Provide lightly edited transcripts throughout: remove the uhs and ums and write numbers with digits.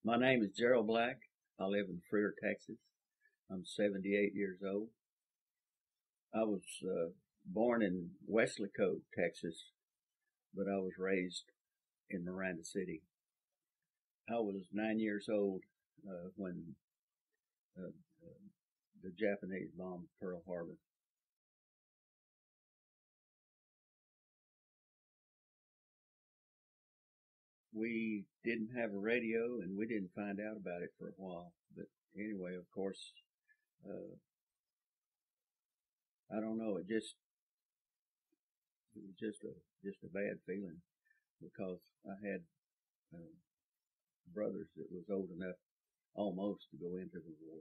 My name is Gerald Black. I live in Freer, Texas. I'm 78 years old. I was born in Weslaco, Texas, but I was raised in Miranda City. I was 9 years old when uh, the Japanese bombed Pearl Harbor. We didn't have a radio and we didn't find out about it for a while. But anyway, of course, uh, I don't know. It was just a bad feeling because I had uh, brothers that was old enough almost to go into the war.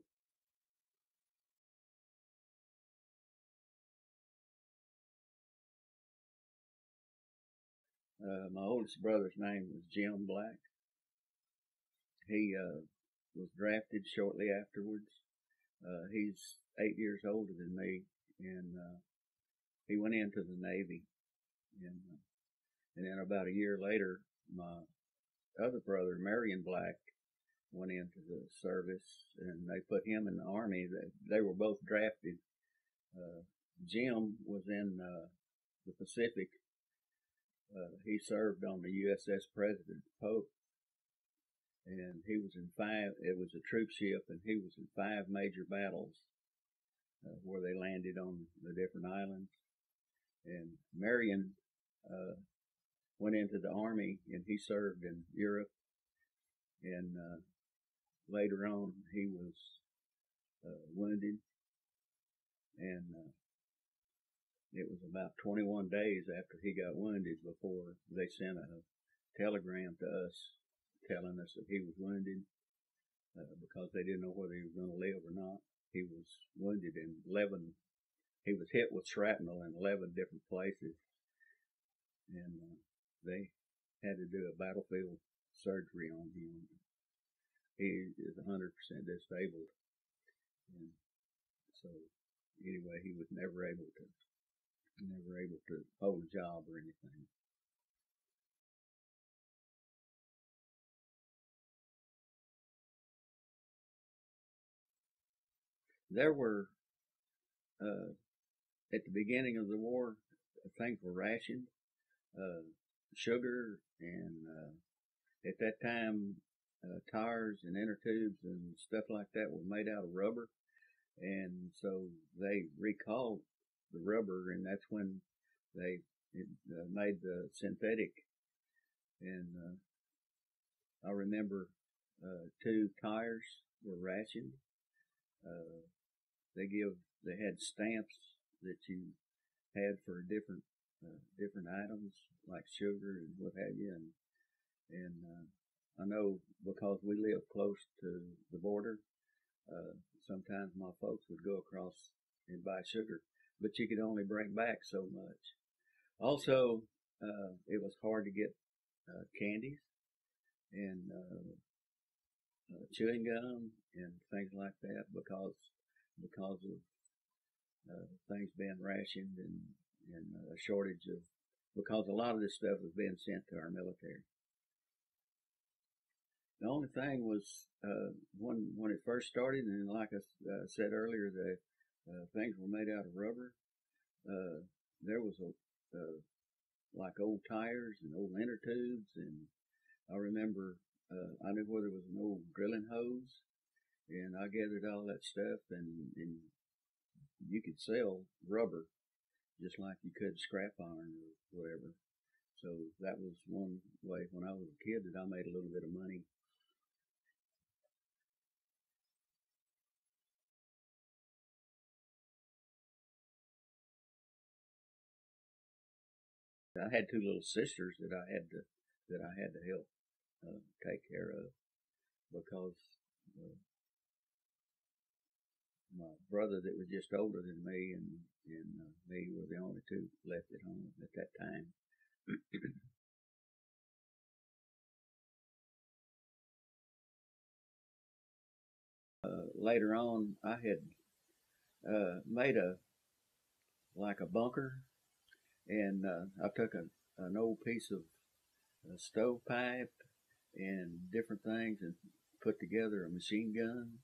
My oldest brother's name was Jim Black. He was drafted shortly afterwards. He's 8 years older than me, and he went into the Navy. And then about a year later, my other brother, Marion Black, went into the service, and they put him in the Army. They were both drafted. Uh, Jim was in the Pacific. He served on the USS President Pope, and he was in five. It was a troop ship, and he was in five major battles where they landed on the different islands. And Marion uh, went into the army, and he served in Europe. And later on, he was wounded, and it was about 21 days after he got wounded before they sent a telegram to us telling us that he was wounded because they didn't know whether he was going to live or not. He was wounded in 11, he was hit with shrapnel in 11 different places, and they had to do a battlefield surgery on him. He is 100% disabled, and so anyway, he was never able to hold a job or anything. There were uh, at the beginning of the war, things were rationed, uh, sugar, and at that time, tires and inner tubes and stuff like that were made out of rubber, and so they recalled the rubber, and that's when they made the synthetic. And I remember two tires were rationed. Uh, they had stamps that you had for different items like sugar and what have you, and I know because we live close to the border, sometimes my folks would go across and buy sugar, but you could only bring back so much. Also, it was hard to get candies and chewing gum and things like that because of things being rationed and a shortage of because a lot of this stuff was being sent to our military. The only thing was when it first started, and like I said earlier, the things were made out of rubber. There was like old tires and old inner tubes, and I remember I knew where there was an old drilling hose, and I gathered all that stuff, and you could sell rubber just like you could scrap iron or whatever. So that was one way when I was a kid that I made a little bit of money. I had two little sisters that I had to help take care of because uh, my brother that was just older than me and me were the only two left at home at that time. Later on, I had made a like a bunker, and I took an old piece of stovepipe and different things and put together a machine gun,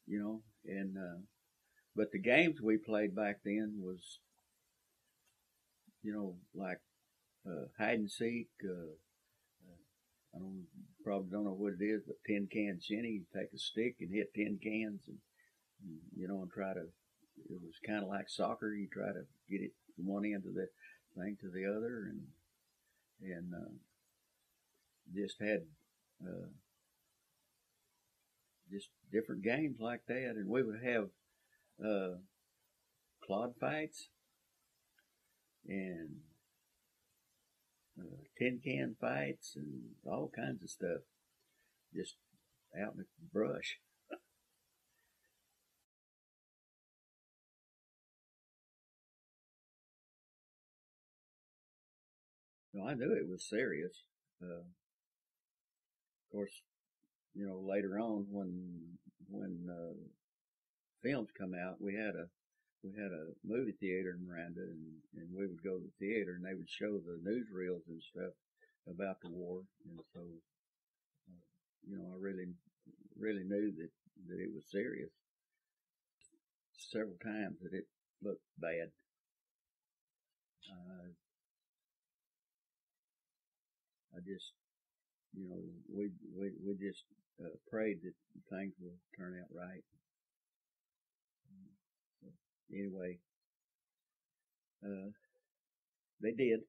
you know, and but the games we played back then was, you know, like hide and seek. I don't probably don't know what it is, but tin can shinny. You take a stick and hit tin cans, and you know, and try to. It was kind of like soccer. You try to get it from one end of the thing to the other, and just had uh, just different games like that. And we would have uh, clod fights and tin can fights and all kinds of stuff just out in the brush. No, I knew it was serious. Of course, you know, later on when films come out, we had a movie theater in Miranda, and we would go to the theater, and they would show the newsreels and stuff about the war, and so you know, I really knew that it was serious. Several times that it looked bad. Uh, I just, you know, we just prayed that things will turn out right. So anyway, uh, they did.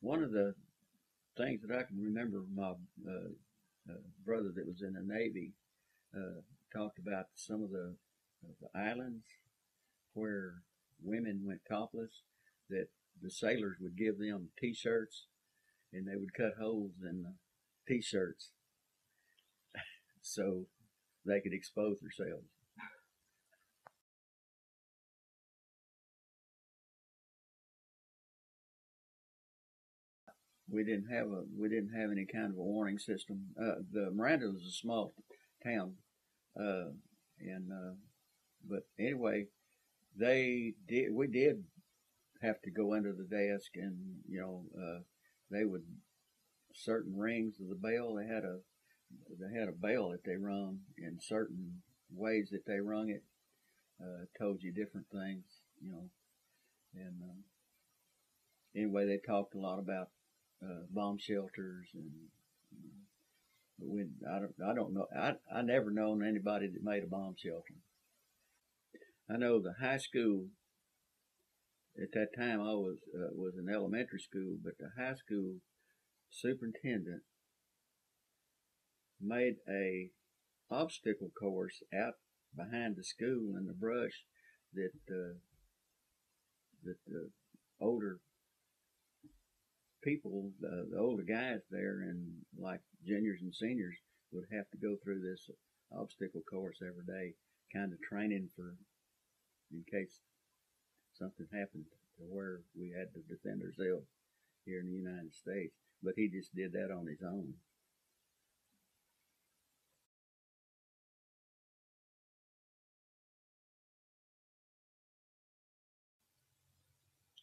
One of the things that I can remember, my brother that was in the Navy uh, talked about some of the islands where women went topless. That the sailors would give them T-shirts, and they would cut holes in the T-shirts so they could expose themselves. We didn't have any kind of a warning system. The Miranda was a small town, uh, and but anyway, we did have to go under the desk, and you know, they would certain rings of the bell. They had a bell that they rung, and certain ways that they rung it told you different things, you know. And anyway, they talked a lot about bomb shelters, and but I don't know. I never known anybody that made a bomb shelter. I know the high school at that time. I was in elementary school, but the high school superintendent made a obstacle course out behind the school in the brush that the older people, the older guys there, and like juniors and seniors, would have to go through this obstacle course every day, kind of training for in case something happened to where we had to defend ourselves here in the United States. But he just did that on his own.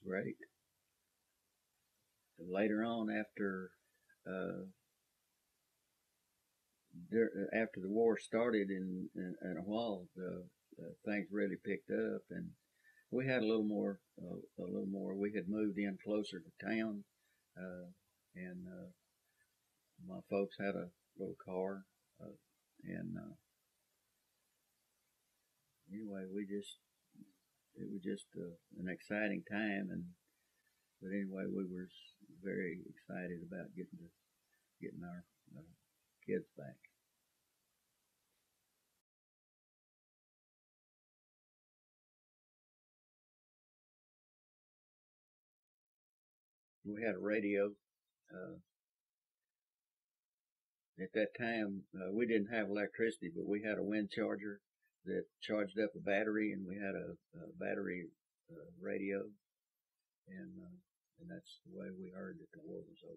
Great. Later on, uh, after the war started, in a while, things really picked up, and we had a little more. We had moved in closer to town, uh, and my folks had a little car, and anyway, it was just an exciting time, and but anyway, we were very excited about getting our kids back. We had a radio. Uh, at that time, we didn't have electricity, but we had a wind charger that charged up a battery, and we had a battery radio, and that's the way we heard that the war was over.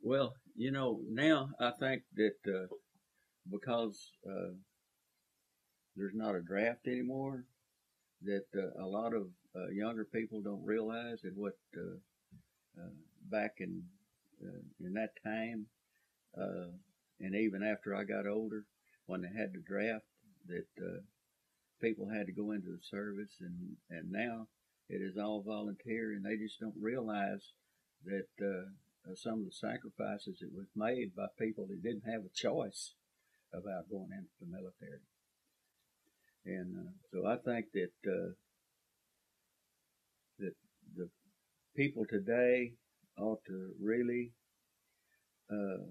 Well, Now I think that because there's not a draft anymore, that a lot of younger people don't realize that what uh, back in that time, uh, and even after I got older, when they had the draft, that people had to go into the service, and now it is all volunteer, and they just don't realize that some of the sacrifices that was made by people that didn't have a choice about going into the military. And so I think that the people today ought to really uh,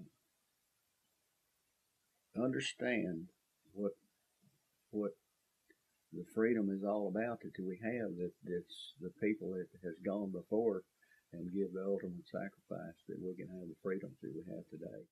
understand what what the freedom is all about that we have. That's the people that has gone before and give the ultimate sacrifice that we can have the freedoms that we have today.